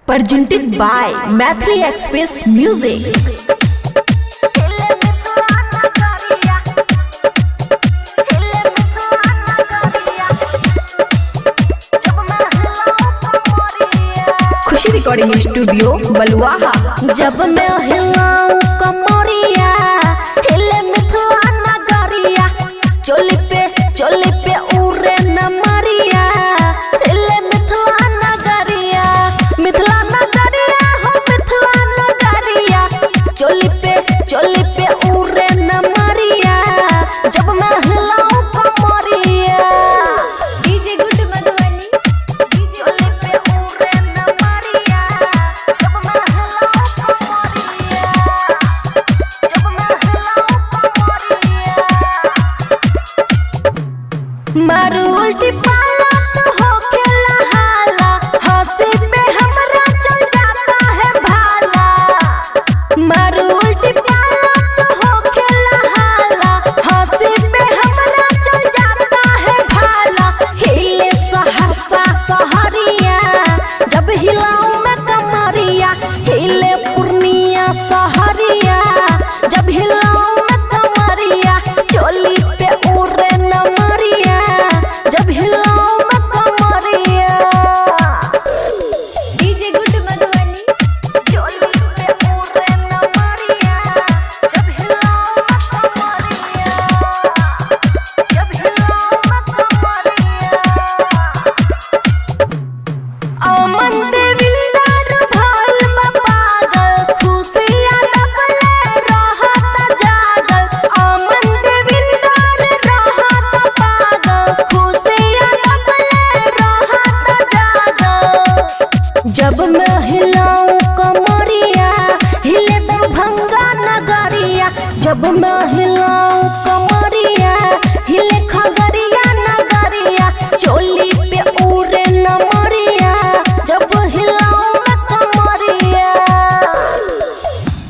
presented by Mathli Express Music. Khushi recording studio Baluaha. जब मैं हिलाऊं कमरिया हिले मिथिला नगरिया, चोली पे उड़े नमरिया, हिले मिथिला नगरिया, मिथिला नगरिया हो मिथिला नगरिया, चोली पे उड़े नमरिया, जब मैं हिलाऊं कमरिया। डीजे गुड मधुबनी चोली पे उड़े नमरिया, जब मैं हिलाऊं कमरिया, जब मैं हिलाऊं कमरिया। मारू उल्टी पाला तो हो खेला हाला, हंसी पे हमरा चल जाता है भाला। मारू उल्टी पाला तो हो खेला हाला, हंसी पे हमरा चल जाता है भाला। हिले सहरसा सहरिया, जब हिलाऊं मैं कमरिया, हिले पूर्णिया सहरिया, जब हिलाऊं मैं कमरिया, चोली पे उड़े नमरिया, जब हिलाऊं मैं कमरिया। डीजे गुड मधुबनी चोली पे उड़े नमरिया, जब हिलाऊं मैं कमरिया, जब हिलाऊं मैं कमरिया। अमन देविंदर भइल बा पागल, खुशियाँ दबले रहत जागल। अमन देविंदर रहत पागल, खुशियाँ दबले रहत जागल। जब मैं हिलाऊं कमरिया हिले दरभंगा नगरिया, जब मैं हिलाऊं कमरिया हिले खगड़िया नगरिया, चोली पे उड़े नमरिया, जब हिलाऊं मैं कमरिया।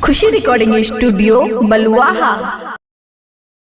खुशी रिकॉर्डिंग स्टूडियो बलुआहा।